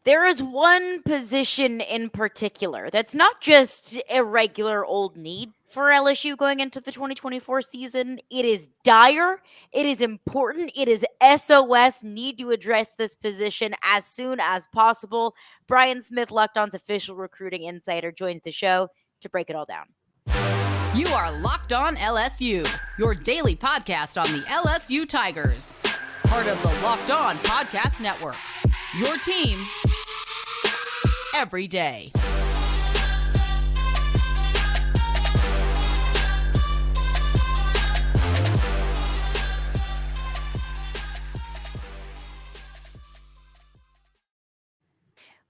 There is one position in particular that's not just a regular old need for LSU going into the 2024 season. It is dire. It is important. It is SOS. Need to address this position as soon as possible. Brian Smith, Locked On's official recruiting insider, joins the show to break it all down. You are Locked On LSU, your daily podcast on the LSU Tigers. Part of the Locked On Podcast Network. Your team every day.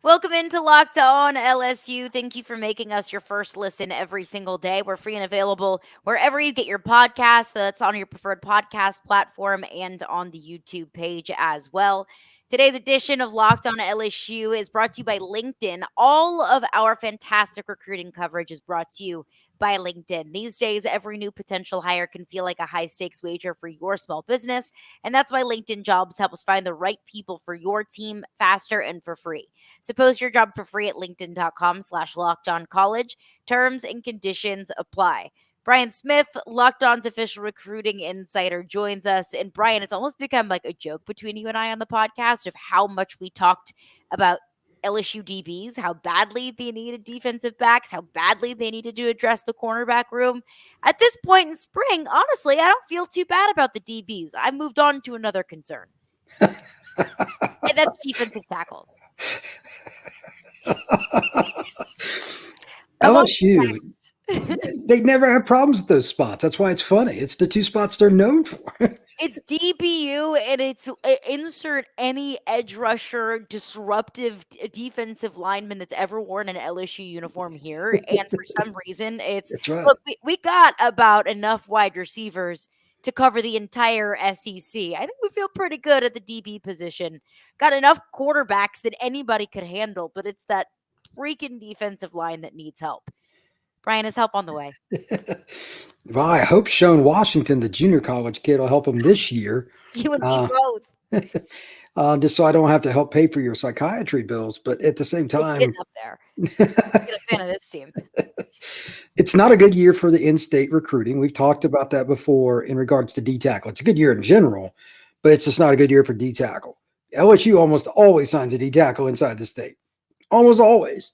Welcome into Locked On LSU. Thank you for making us your first listen every single day. We're free and available wherever you get your podcasts. That's on your preferred podcast platform and on the YouTube page as well. Today's edition of Locked On LSU is brought to you by LinkedIn. All of our fantastic recruiting coverage is brought to you by LinkedIn. These days, every new potential hire can feel like a high-stakes wager for your small business, and that's why LinkedIn Jobs helps find the right people for your team faster and for free. So post your job for free at linkedin.com/lockedoncollege. Terms and conditions apply. Brian Smith, Locked On's official recruiting insider, joins us. And Brian, it's almost become like a joke between you and I on the podcast of how much we talked about LSU DBs, how badly they needed defensive backs, how badly they needed to address the cornerback room. At this point in spring, honestly, I don't feel too bad about the DBs. I moved on to another concern. And that's defensive tackle. LSU, they never have problems with those spots. That's why it's funny. It's the two spots they're known for. It's DBU, and it's insert any edge rusher, disruptive defensive lineman that's ever worn an LSU uniform here. And for some reason, it's right. Look, we got about enough wide receivers to cover the entire SEC. I think we feel pretty good at the DB position. Got enough quarterbacks that anybody could handle, but it's that freaking defensive line that needs help. Brian, is help on the way? Well, I hope Shone Washington, the junior college kid, will help him this year. You and me both. Just so I don't have to help pay for your psychiatry bills. But at the same time, getting up there. I'm a fan of this team. It's not a good year for the in-state recruiting. We've talked about that before in regards to D-tackle. It's a good year in general, but it's just not a good year for D-tackle. LSU almost always signs a D-tackle inside the state. Almost always.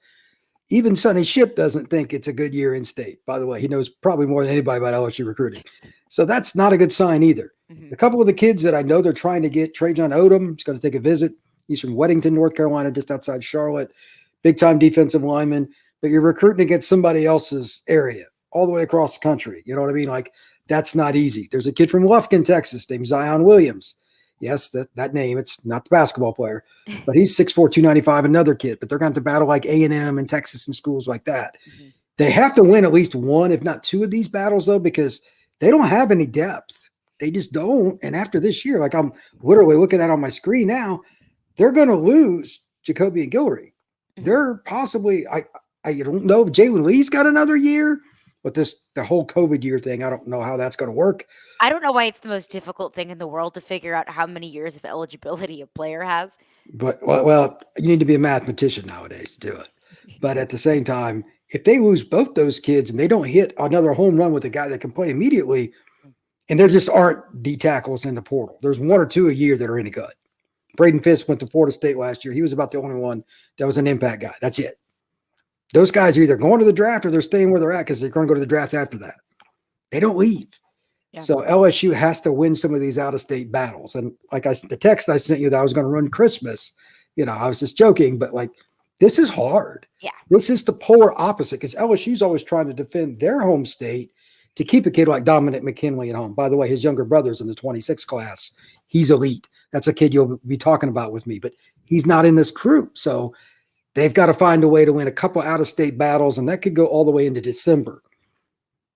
Even Sonny Ship doesn't think it's a good year in state. By the way, he knows probably more than anybody about LSU recruiting. So that's not a good sign either. Mm-hmm. A couple of the kids that I know they're trying to get, Trajan Odom is going to take a visit. He's from Weddington, North Carolina, just outside Charlotte. Big-time defensive lineman. But you're recruiting against somebody else's area all the way across the country. You know what I mean? Like, that's not easy. There's a kid from Lufkin, Texas named Zion Williams. Yes, that name. It's not the basketball player, but he's 6'4", 295, another kid. But they're going to battle like A&M and Texas and schools like that. Mm-hmm. They have to win at least one, if not two of these battles, though, because they don't have any depth. They just don't. And after this year, like I'm literally looking at on my screen now, they're going to lose Jacoby and Guillory. Mm-hmm. They're possibly I don't know if Jalen Lee's got another year. But the whole COVID year thing, I don't know how that's going to work. I don't know why it's the most difficult thing in the world to figure out how many years of eligibility a player has. But, well, you need to be a mathematician nowadays to do it. But at the same time, if they lose both those kids and they don't hit another home run with a guy that can play immediately, and there just aren't D tackles in the portal. There's one or two a year that are any good. Braden Fisk went to Florida State last year. He was about the only one that was an impact guy. That's it. Those guys are either going to the draft or they're staying where they're at because they're going to go to the draft after that. They don't leave. Yeah. So LSU has to win some of these out-of-state battles. And like the text I sent you that I was going to run Christmas, I was just joking, but like this is hard. Yeah. This is the polar opposite because LSU's always trying to defend their home state to keep a kid like Dominick McKinley at home. By the way, his younger brother's in the 26 class. He's elite. That's a kid you'll be talking about with me, but he's not in this group. So they've got to find a way to win a couple out-of-state battles, and that could go all the way into December.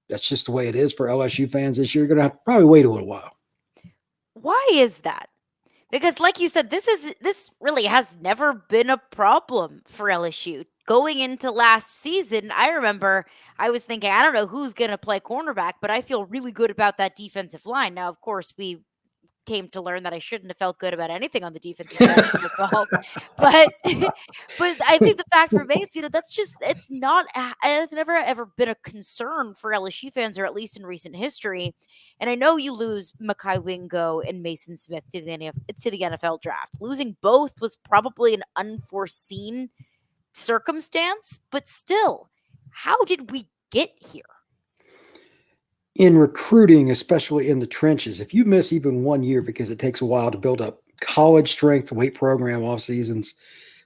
That's just the way it is for LSU fans this year. You're going to have to probably wait a little while. Why is that? Because like you said, this really has never been a problem for LSU. Going into last season, I remember I was thinking, I don't know who's going to play cornerback, but I feel really good about that defensive line. Now, of course, we came to learn that I shouldn't have felt good about anything on the defensive side of football. But but I think the fact remains, that's just it's never ever been a concern for LSU fans, or at least in recent history. And I know you lose Mekhi, Wingo, and Maason Smith to the NFL draft. Losing both was probably an unforeseen circumstance, but still, how did we get here? In recruiting, especially in the trenches, if you miss even 1 year, because it takes a while to build up college strength, weight program, off seasons,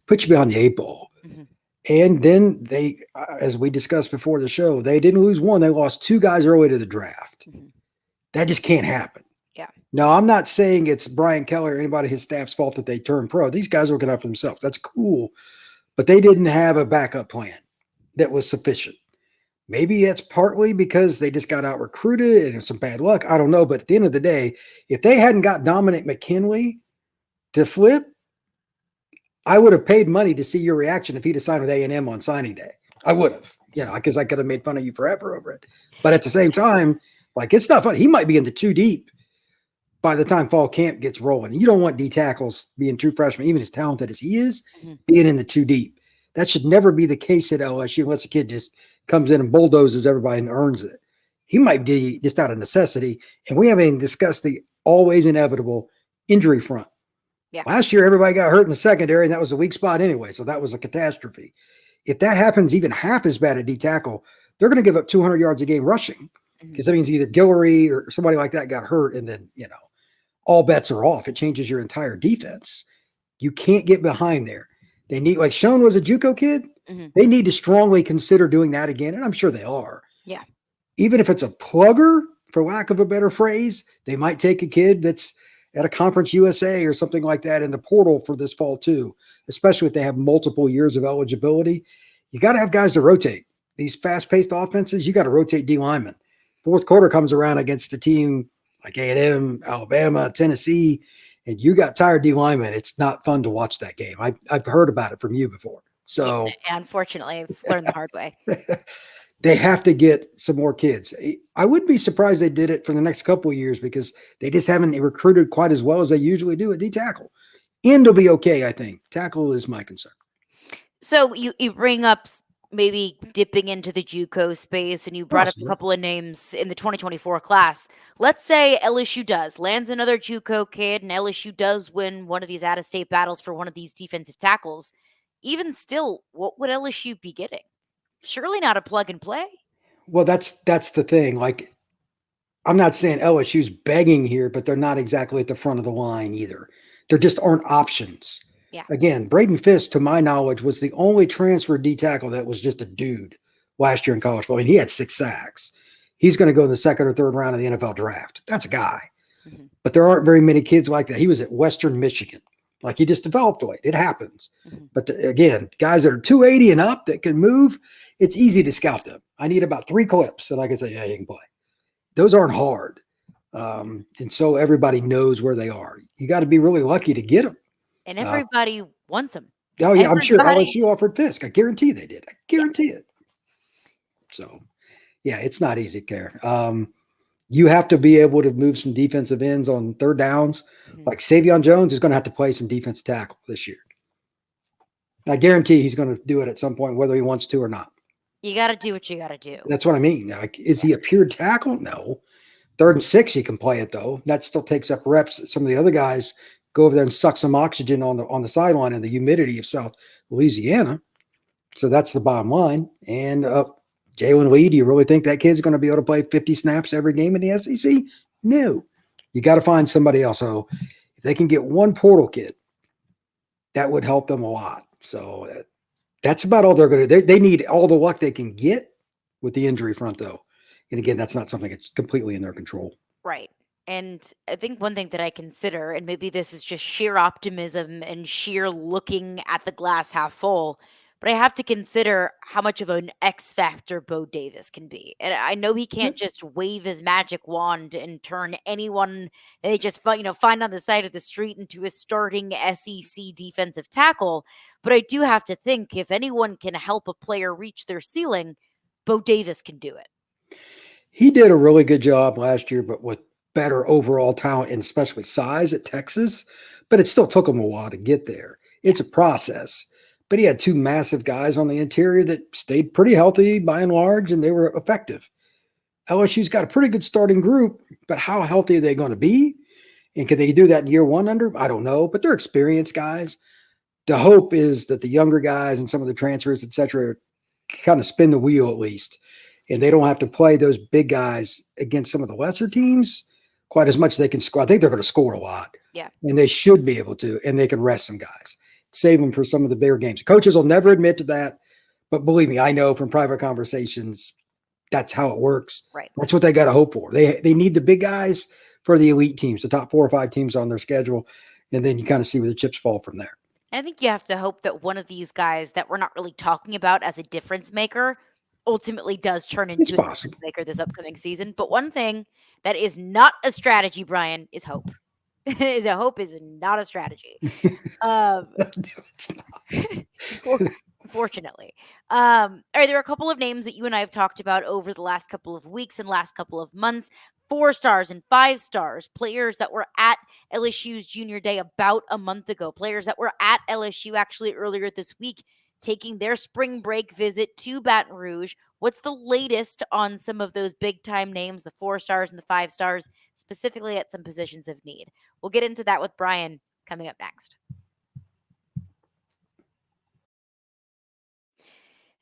put you behind the 8 ball. Mm-hmm. And then they, as we discussed before the show, they didn't lose one. They lost 2 guys early to the draft. Mm-hmm. That just can't happen. Yeah. Now, I'm not saying it's Brian Keller or anybody, his staff's fault that they turned pro. These guys are looking out for themselves. That's cool. But they didn't have a backup plan that was sufficient. Maybe it's partly because they just got out recruited and it's some bad luck. I don't know. But at the end of the day, if they hadn't got Dominick McKinley to flip, I would have paid money to see your reaction if he'd have signed with A&M on signing day. I would have, because I could have made fun of you forever over it. But at the same time, it's not funny. He might be into too deep by the time fall camp gets rolling. You don't want D tackles being true freshmen, even as talented as he is, being in the too deep. That should never be the case at LSU unless the kid just comes in and bulldozes everybody and earns it. He might be just out of necessity. And we haven't even discussed the always inevitable injury front. Yeah. Last year, everybody got hurt in the secondary, and that was a weak spot anyway. So that was a catastrophe. If that happens even half as bad at D tackle, they're going to give up 200 yards a game rushing, because that means either Guillory or somebody like that got hurt, and then, all bets are off. It changes your entire defense. You can't get behind there. They need, like Shone was a JUCO kid. Mm-hmm. They need to strongly consider doing that again. And I'm sure they are. Yeah. Even if it's a plugger, for lack of a better phrase, they might take a kid that's at a Conference USA or something like that in the portal for this fall too, especially if they have multiple years of eligibility. You got to have guys to rotate. These fast-paced offenses, you got to rotate D linemen. Fourth quarter comes around against a team like A&M, Alabama, Tennessee, and you got tired D linemen. It's not fun to watch that game. I've heard about it from you before. So unfortunately, I've learned the hard way. They have to get some more kids. I wouldn't be surprised they did it for the next couple of years, because they just haven't recruited quite as well as they usually do at D tackle. End will be okay, I think. Tackle is my concern. So you bring up maybe dipping into the JUCO space, and you brought up a couple of names in the 2024 class. Let's say LSU lands another JUCO kid, and LSU does win one of these out-of-state battles for one of these defensive tackles. Even still, what would LSU be getting? Surely not a plug and play. Well, that's the thing. I'm not saying LSU's begging here, but they're not exactly at the front of the line either. There just aren't options. Yeah. Again, Braden Fisk, to my knowledge, was the only transfer D tackle that was just a dude last year in college football. I mean, he had 6 sacks. He's going to go in the second or third round of the NFL draft. That's a guy. Mm-hmm. But there aren't very many kids like that. He was at Western Michigan. He just developed late. It happens. Mm-hmm. But again, guys that are 280 and up that can move, it's easy to scout them. I need about 3 clips that I can say, yeah, you can play. Those aren't hard. And so everybody knows where they are. You got to be really lucky to get them. And everybody wants them. Oh, yeah, I'm sure LSU offered Fisk. I guarantee they did. I guarantee it. So, yeah, it's not easy, Care. You have to be able to move some defensive ends on third downs. Mm-hmm. Like Savion Jones is going to have to play some defensive tackle this year. I guarantee he's going to do it at some point, whether he wants to or not. You got to do what you got to do. That's what I mean. Is he a pure tackle? No. 3rd and 6, he can play it, though. That still takes up reps. Some of the other guys go over there and suck some oxygen on the sideline in the humidity of South Louisiana. So that's the bottom line. And Jalen Lee, do you really think that kid's going to be able to play 50 snaps every game in the SEC? No. You got to find somebody else. So if they can get one portal kid, that would help them a lot. So that's about all they're going to do. They need all the luck they can get with the injury front, though. And again, that's not something that's completely in their control. Right. And I think one thing that I consider, and maybe this is just sheer optimism and sheer looking at the glass half full, but I have to consider how much of an X factor Bo Davis can be. And I know he can't just wave his magic wand and turn anyone they just find on the side of the street into a starting SEC defensive tackle. But I do have to think if anyone can help a player reach their ceiling, Bo Davis can do it. He did a really good job last year, but with better overall talent and especially size at Texas, but it still took him a while to get there. It's a process. But he had two massive guys on the interior that stayed pretty healthy by and large, and they were effective. LSU's got a pretty good starting group, but how healthy are they going to be? And can they do that in year one under? I don't know, but they're experienced guys. The hope is that the younger guys and some of the transfers, et cetera, kind of spin the wheel at least. And they don't have to play those big guys against some of the lesser teams quite as much as they can score. I think they're going to score a lot. Yeah. And they should be able to, and they can rest some guys, save them for some of the bigger games. Coaches will never admit to that, but believe me, I know from private conversations, that's how it works. Right. That's what they got to hope for. They need the big guys for the elite teams, the top 4 or 5 teams on their schedule, and then you kind of see where the chips fall from there. I think you have to hope that one of these guys that we're not really talking about as a difference maker ultimately does turn into a difference maker this upcoming season. But one thing that is not a strategy, Brian, is hope. Hope is not a strategy. No, it's not. Fortunately. All right, there are a couple of names that you and I have talked about over the last couple of weeks and last couple of months. 4 stars and 5 stars, players that were at LSU's junior day about a month ago, players that were at LSU actually earlier this week, taking their spring break visit to Baton Rouge. What's the latest on some of those big time names, the 4 stars and the 5 stars, specifically at some positions of need? We'll get into that with Brian coming up next.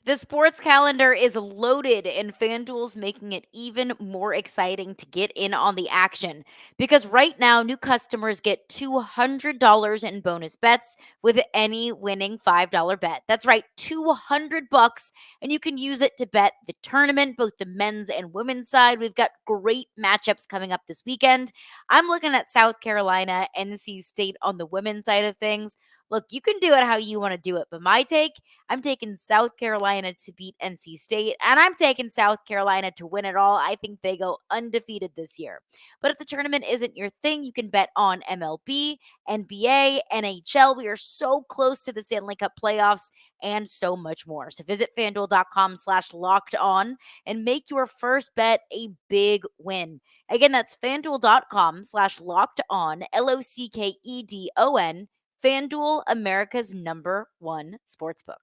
The sports calendar is loaded, and FanDuel's making it even more exciting to get in on the action. Because right now, new customers get $200 in bonus bets with any winning $5 bet. That's right, $200, and you can use it to bet the tournament, both the men's and women's side. We've got great matchups coming up this weekend. I'm looking at South Carolina, NC State on the women's side of things. Look, you can do it how you want to do it, but my take, I'm taking South Carolina to beat NC State, and I'm taking South Carolina to win it all. I think they go undefeated this year. But if the tournament isn't your thing, you can bet on MLB, NBA, NHL. We are so close to the Stanley Cup playoffs and so much more. So visit FanDuel.com/lockedon and make your first bet a big win. Again, that's FanDuel.com/lockedon, LOCKEDON. FanDuel, America's #1 sportsbook.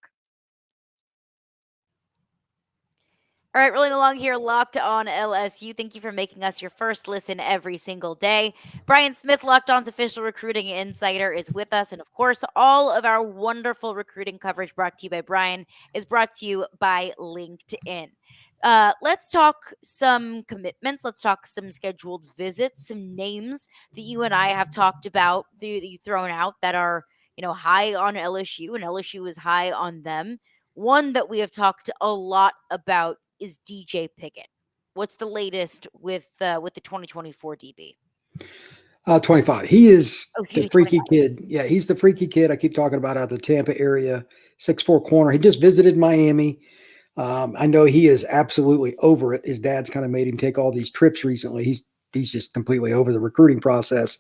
All right, rolling along here, Locked On LSU. Thank you for making us your first listen every single day. Brian Smith, Locked On's official recruiting insider, is with us. And of course, all of our wonderful recruiting coverage brought to you by Brian is brought to you by LinkedIn. Let's talk some commitments. Let's talk some scheduled visits, some names that you and I have talked about, that you've thrown out that are, high on LSU, and LSU is high on them. One that we have talked a lot about is DJ Pickett. What's the latest with the 2024 DB? 25. He is the freaky 25. kid. Yeah, he's the freaky kid I keep talking about out of the Tampa area, 6'4" corner. He just visited Miami. I know he is absolutely over it. His dad's kind of made him take all these trips recently. He's just completely over the recruiting process.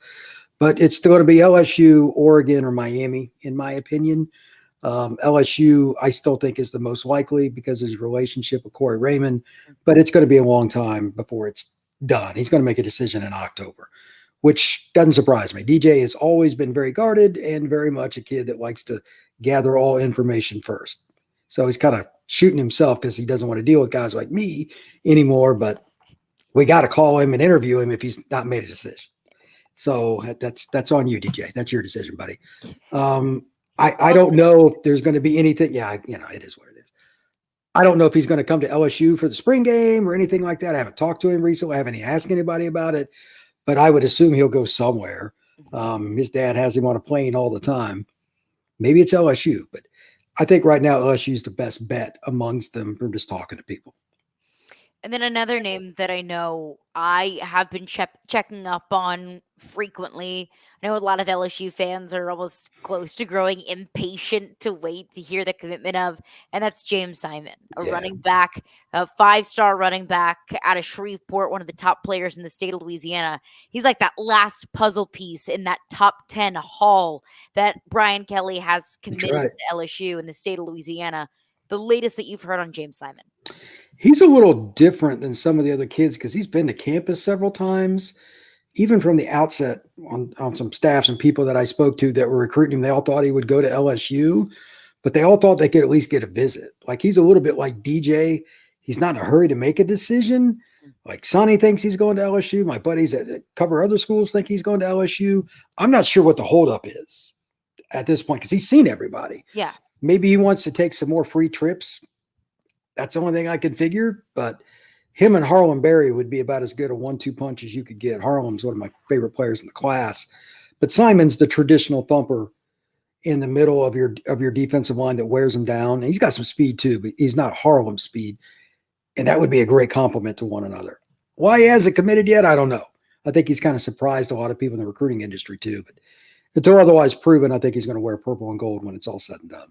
But it's still going to be LSU, Oregon, or Miami, in my opinion. LSU, I still think, is the most likely because of his relationship with Corey Raymond. But it's going to be a long time before it's done. He's going to make a decision in October, which doesn't surprise me. DJ has always been very guarded and very much a kid that likes to gather all information first. So he's kind of shooting himself because he doesn't want to deal with guys like me anymore. But we got to call him and interview him if he's not made a decision. So that's on you, DJ. That's your decision, buddy. I don't know if there's going to be anything. Yeah, it is what it is. I don't know if he's going to come to LSU for the spring game or anything like that. I haven't talked to him recently. I haven't asked anybody about it, but I would assume he'll go somewhere. His dad has him on a plane all the time. Maybe it's LSU, but I think right now LSU is the best bet amongst them from just talking to people. And then another name that I know I have been checking up on frequently. I know a lot of LSU fans are almost close to growing impatient to wait to hear the commitment of, and that's James Simon, a running back, a 5-star running back out of Shreveport, one of the top players in the state of Louisiana. He's like that last puzzle piece in that top 10 haul that Brian Kelly has committed to LSU in the state of Louisiana. The latest that you've heard on James Simon? He's a little different than some of the other kids because he's been to campus several times. even from the outset on some staffs and people that I spoke to that were recruiting him, they all thought he would go to LSU, but they all thought they could at least get a visit. Like he's a little bit like DJ. He's not in a hurry to make a decision. Like Sonny thinks he's going to LSU. My buddies that cover other schools think he's going to LSU. I'm not sure what the holdup is at this point because he's seen everybody. Yeah. Maybe he wants to take some more free trips. That's the only thing I can figure. But him and Harlem Berry would be about as good a 1-2 punch as you could get. Harlem's one of my favorite players in the class. But Simon's the traditional thumper in the middle of your defensive line that wears him down. And he's got some speed too, but he's not Harlem speed. And that would be a great compliment to one another. Why he hasn't committed yet, I don't know. I think he's kind of surprised a lot of people in the recruiting industry too. But until otherwise proven, I think he's going to wear purple and gold when it's all said and done.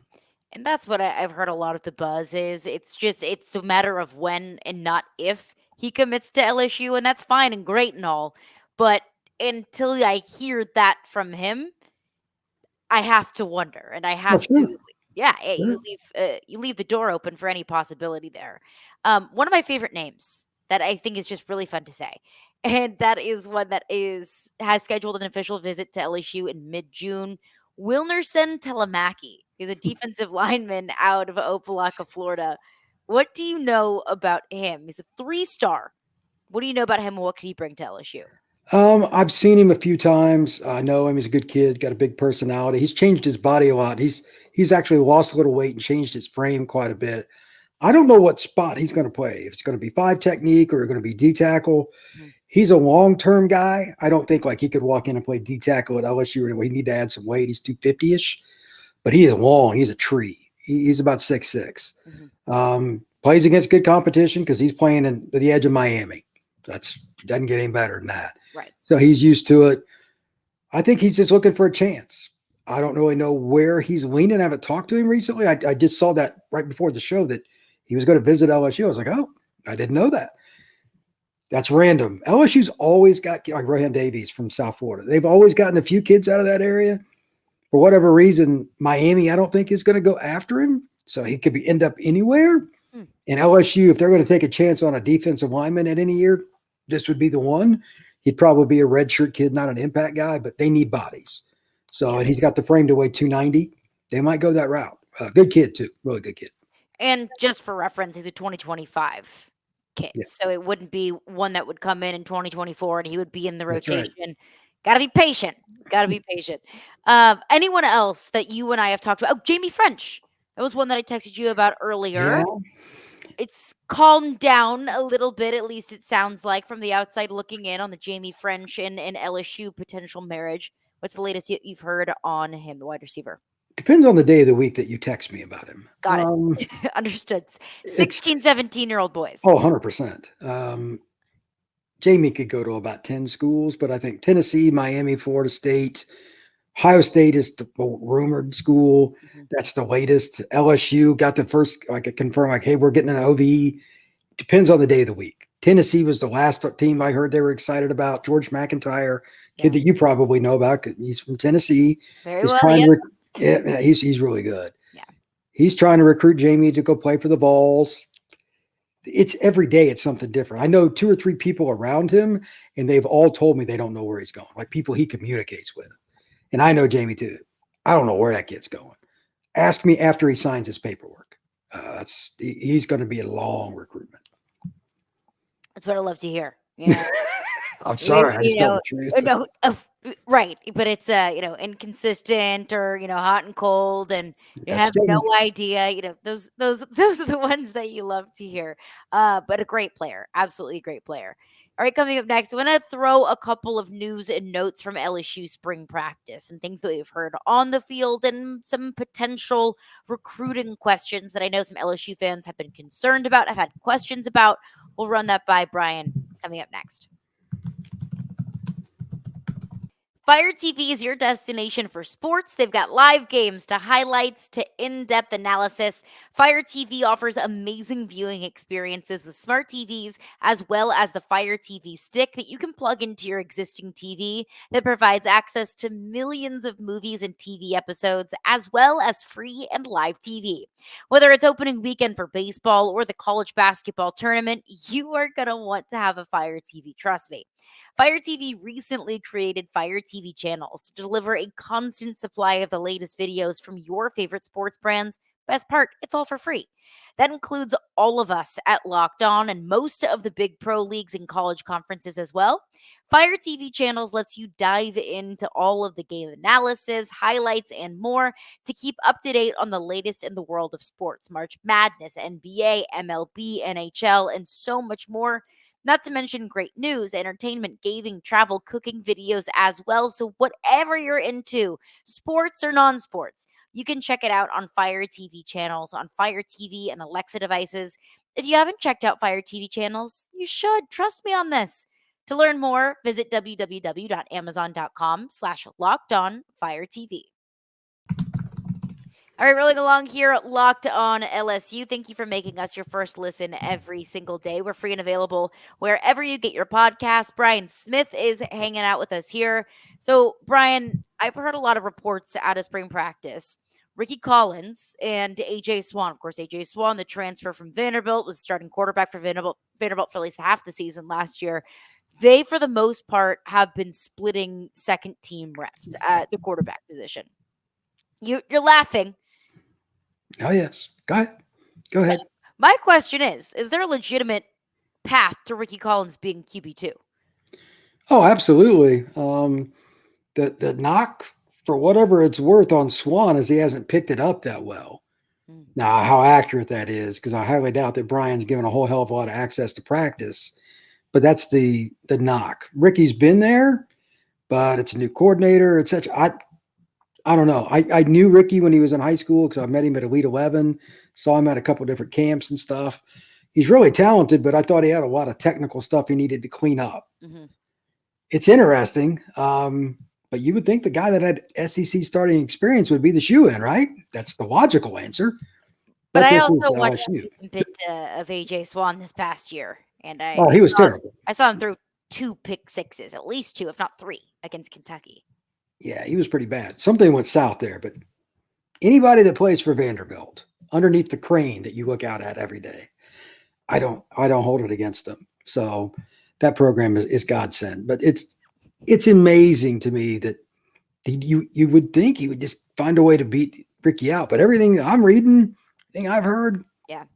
And that's what I've heard a lot of the buzz is. It's a matter of when and not if he commits to LSU. And that's fine and great and all. But until I hear that from him, I have to wonder. And I have to, yeah, Sure. you leave the door open for any possibility there. One of my favorite names that I think is just really fun to say. And that is one that has scheduled an official visit to LSU in mid-June. Wilnerson Telemacki. He's a defensive lineman out of Opelika, Florida. What do you know about him? He's a 3-star. What do you know about him and what can he bring to LSU? I've seen him a few times. I know him. He's a good kid, got a big personality. He's changed his body a lot. He's actually lost a little weight and changed his frame quite a bit. I don't know what spot he's going to play. If it's going to be 5 technique or going to be D tackle. Mm-hmm. He's a long-term guy. I don't think like he could walk in and play D tackle at LSU anyway. He need to add some weight. He's 250-ish, but he is long. He's a tree. He's about 6'6". Mm-hmm. Plays against good competition because he's playing in the edge of Miami. Doesn't get any better than that. Right. So he's used to it. I think he's just looking for a chance. I don't really know where he's leaning. I haven't talked to him recently. I just saw that right before the show that he was going to visit LSU. I was like, oh, I didn't know that. That's random. LSU's always got like Rohan Davies from South Florida. They've always gotten a few kids out of that area. For whatever reason, Miami, I don't think is going to go after him. So he could end up anywhere. And LSU, if they're going to take a chance on a defensive lineman at any year, this would be the one. He'd probably be a redshirt kid, not an impact guy, but they need bodies. So, and he's got the frame to weigh 290. They might go that route. Good kid too. Really good kid. And just for reference, he's a 2025 kid. Yeah. So it wouldn't be one that would come in 2024 and he would be in the rotation. Right. Got to be patient. Anyone else that you and I have talked about? Oh, Jamie French. That was one that I texted you about earlier. Yeah. It's calmed down a little bit, at least it sounds like, from the outside looking in on the Jamie French and LSU potential marriage. What's the latest you've heard on him, the wide receiver? Depends on the day of the week that you text me about him. Got it. Understood. 16, 17-year-old boys. Oh, 100%. Jamie could go to about 10 schools, but I think Tennessee, Miami, Florida State, Ohio State is the rumored school. Mm-hmm. That's the latest. LSU got the first, like a confirm, like, hey, we're getting an OV. Depends on the day of the week. Tennessee was the last team I heard they were excited about. George McIntyre, kid that you probably know about. He's from Tennessee. Very well. He's really good. Yeah. He's trying to recruit Jamie to go play for the Vols. It's every day it's something different. I know 2 or 3 people around him, and they've all told me they don't know where he's going, like people he communicates with. And I know Jamie too. I don't know where that kid's going. Ask me after he signs his paperwork. He's going to be a long recruitment. That's what I love to hear. Yeah. I'm sorry. I just tell the truth. No, right. But it's, inconsistent or, hot and cold and you have no idea, those are the ones that you love to hear. But a great player, absolutely great player. All right, coming up next, I'm going to throw a couple of news and notes from LSU spring practice, some things that we've heard on the field and some potential recruiting questions that I know some LSU fans have been concerned about, have had questions about. We'll run that by Brian coming up next. Fire TV is your destination for sports. They've got live games to highlights to in-depth analysis. Fire TV offers amazing viewing experiences with smart TVs as well as the Fire TV stick that you can plug into your existing TV that provides access to millions of movies and TV episodes as well as free and live TV. Whether it's opening weekend for baseball or the college basketball tournament, you are going to want to have a Fire TV, trust me. Fire TV recently created Fire TV channels to deliver a constant supply of the latest videos from your favorite sports brands. Best part, it's all for free. That includes all of us at Locked On and most of the big pro leagues and college conferences as well. Fire TV channels lets you dive into all of the game analysis, highlights, and more to keep up to date on the latest in the world of sports, March Madness, NBA, MLB, NHL, and so much more. Not to mention great news, entertainment, gaming, travel, cooking videos as well. So whatever you're into, sports or non-sports, you can check it out on Fire TV channels, on Fire TV and Alexa devices. If you haven't checked out Fire TV channels, you should. Trust me on this. To learn more, visit www.amazon.com/lockedonfiretv. All right, rolling along here, Locked On LSU. Thank you for making us your first listen every single day. We're free and available wherever you get your podcasts. Brian Smith is hanging out with us here. So, Brian, I've heard a lot of reports out of spring practice. Ricky Collins and A.J. Swan. Of course, A.J. Swan, the transfer from Vanderbilt, was starting quarterback for Vanderbilt for at least half the season last year. They, for the most part, have been splitting second-team reps at the quarterback position. You're laughing. Oh, yes. Go ahead. My question is there a legitimate path to Ricky Collins being QB2? Oh, absolutely. The knock, for whatever it's worth, on Swan is he hasn't picked it up that well. Now, how accurate that is, because I highly doubt that Brian's given a whole hell of a lot of access to practice. But that's the knock. Ricky's been there, but it's a new coordinator, etc. I don't know. I knew Ricky when he was in high school because I met him at Elite 11, saw him at a couple different camps and stuff. He's really talented, but I thought he had a lot of technical stuff he needed to clean up. Mm-hmm. It's interesting, but you would think the guy that had SEC starting experience would be the shoe-in, right? That's the logical answer. But I also watched a bit of A.J. Swan this past year, and he was terrible. I saw him throw 2 pick sixes, at least 2, if not 3, against Kentucky. Yeah, he was pretty bad. Something went south there, but anybody that plays for Vanderbilt underneath the crane that you look out at every day, I don't hold it against them. So that program is godsend. But it's amazing to me that you would think he would just find a way to beat Ricky out. But everything I'm reading, thing I've heard, yeah,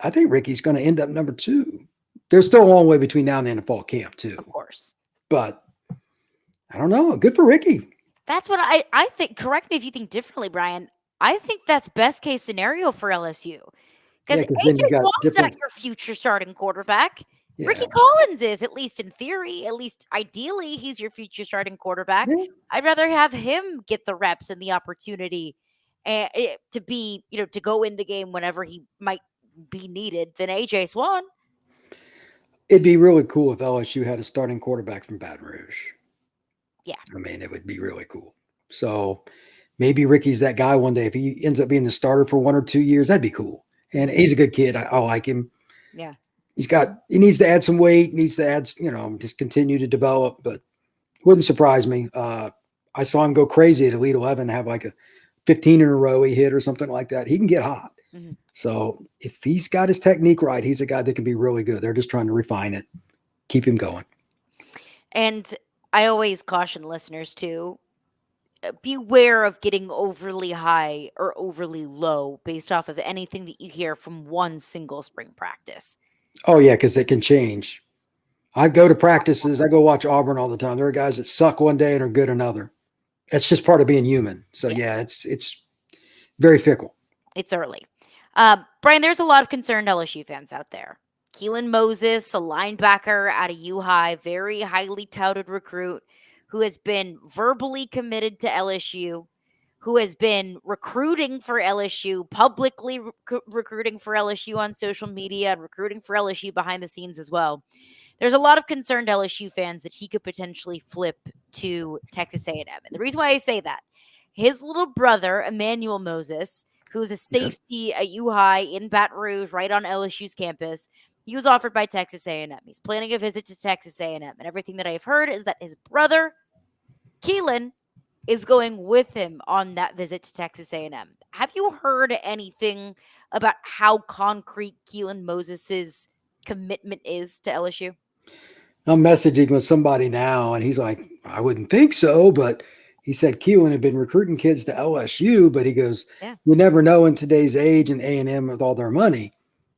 I think Ricky's going to end up number 2. There's still a long way between now and the end of fall camp too. Of course. But I don't know. Good for Ricky. That's what I think. Correct me if you think differently, Brian. I think that's best case scenario for LSU. Because A.J. Swan's not your future starting quarterback. Yeah. Ricky Collins is, at least in theory. At least ideally, he's your future starting quarterback. Yeah. I'd rather have him get the reps and the opportunity to be, to go in the game whenever he might be needed than A.J. Swan. It'd be really cool if LSU had a starting quarterback from Baton Rouge. Yeah. I mean, it would be really cool. So maybe Ricky's that guy one day. If he ends up being the starter for 1 or 2 years, that'd be cool. And he's a good kid. I like him. Yeah. He needs to add some weight, needs to add, just continue to develop, but wouldn't surprise me. I saw him go crazy at Elite 11, have like a 15 in a row he hit or something like that. He can get hot. Mm-hmm. So if he's got his technique right, he's a guy that can be really good. They're just trying to refine it, keep him going. And I always caution listeners to beware of getting overly high or overly low based off of anything that you hear from one single spring practice. Oh, yeah, because it can change. I go to practices. I go watch Auburn all the time. There are guys that suck one day and are good another. It's just part of being human. So, yeah it's very fickle. It's early. Brian, there's a lot of concerned LSU fans out there. Keelan Moses, a linebacker out of U-High, very highly touted recruit who has been verbally committed to LSU, who has been recruiting for LSU, publicly recruiting for LSU on social media and recruiting for LSU behind the scenes as well. There's a lot of concerned LSU fans that he could potentially flip to Texas A&M. And the reason why I say that, his little brother, Emmanuel Moses, who's a safety at U High in Baton Rouge, right on LSU's campus, he was offered by Texas A&M. He's planning a visit to Texas A&M. And everything that I've heard is that his brother, Keelan, is going with him on that visit to Texas A&M. Have you heard anything about how concrete Keelan Moses's commitment is to LSU? I'm messaging with somebody now, and he's like, I wouldn't think so, but he said Keelan had been recruiting kids to LSU, but he goes, you never know in today's age and A&M with all their money.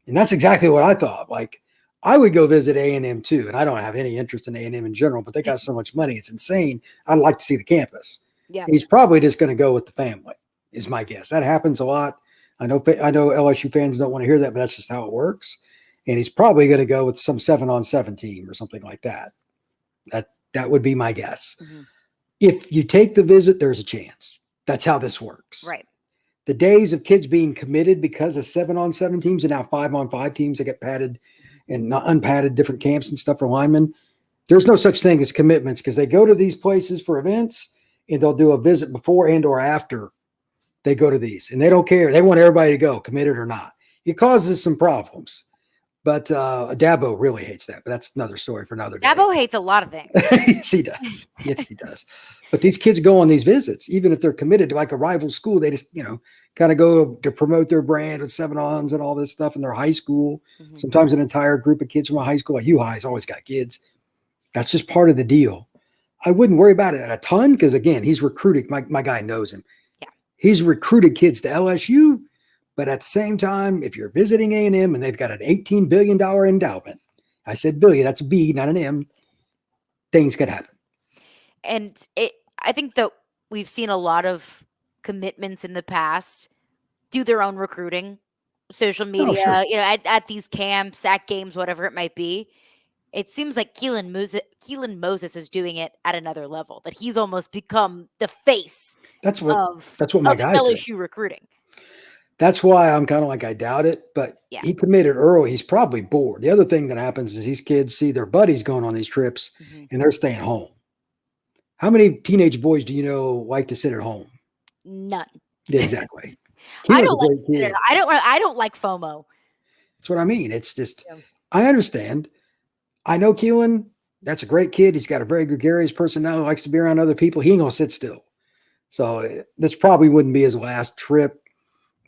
And that's exactly what I thought. Like, I would go visit A&M too, and I don't have any interest in A&M in general, but they got so much money. It's insane. I'd like to see the campus. Yeah. He's probably just going to go with the family, is my guess. That happens a lot. I know LSU fans don't want to hear that, but that's just how it works. And he's probably going to go with some 7-on-7 team or something like that. That would be my guess. Mm-hmm. If you take the visit, there's a chance. That's how this works. Right. The days of kids being committed because of 7-on-7 teams and now 5-on-5 teams that get padded and not unpadded different camps and stuff for linemen, there's no such thing as commitments because they go to these places for events and they'll do a visit before and or after they go to these. And they don't care. They want everybody to go, committed or not. It causes some problems. But Dabo really hates that. But that's another story for another day. Dabo hates a lot of things. Yes, he does. Yes, he does. But these kids go on these visits, even if they're committed to like a rival school, they just, kind of go to promote their brand with 7-ons and all this stuff in their high school. Mm-hmm. Sometimes an entire group of kids from a high school, like U-High's always got kids. That's just part of the deal. I wouldn't worry about it a ton because, again, he's recruiting. My guy knows him. Yeah. He's recruited kids to LSU. But at the same time, if you're visiting A&M and they've got an $18 billion endowment, I said billion, that's a B, not an M, things could happen. And I think that we've seen a lot of commitments in the past do their own recruiting, social media, at these camps, at games, whatever it might be. It seems like Keelan Moses is doing it at another level, that he's almost become the face that's what my guy LSU said. Recruiting. That's why I'm kind of like, I doubt it, but he committed early. He's probably bored. The other thing that happens is these kids see their buddies going on these trips and they're staying home. How many teenage boys do you know like to sit at home? None. Exactly. I don't like FOMO. That's what I mean. It's just, I understand. I know Keelan, that's a great kid. He's got a very gregarious personality, likes to be around other people. He ain't going to sit still. So this probably wouldn't be his last trip.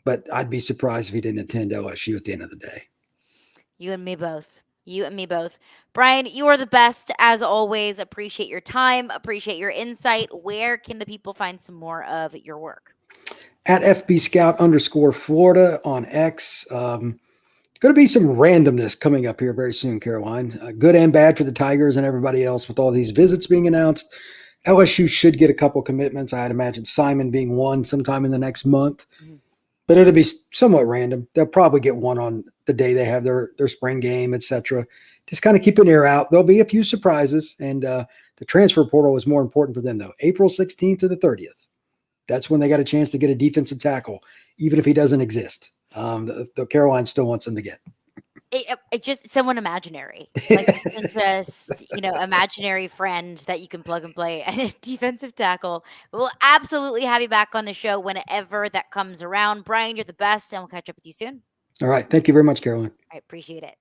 But I'd be surprised if he didn't attend LSU at the end of the day. You and me both. Brian, you are the best as always. Appreciate your time. Appreciate your insight. Where can the people find some more of your work? At FBScout_Florida on X. Going to be some randomness coming up here very soon, Caroline. Good and bad for the Tigers and everybody else with all these visits being announced. LSU should get a couple commitments. I'd imagine Simon being one sometime in the next month. Mm-hmm. But it'll be somewhat random. They'll probably get one on the day they have their spring game, etc. Just kind of keep an ear out. There'll be a few surprises, and the transfer portal is more important for them, though. April 16th to the 30th. That's when they got a chance to get a defensive tackle, even if he doesn't exist. The Caroline still wants him to get. It just someone imaginary, like just imaginary friend that you can plug and play and a defensive tackle. We'll absolutely have you back on the show whenever that comes around. Brian, you're the best, and we'll catch up with you soon. All right, thank you very much, Caroline. I appreciate it.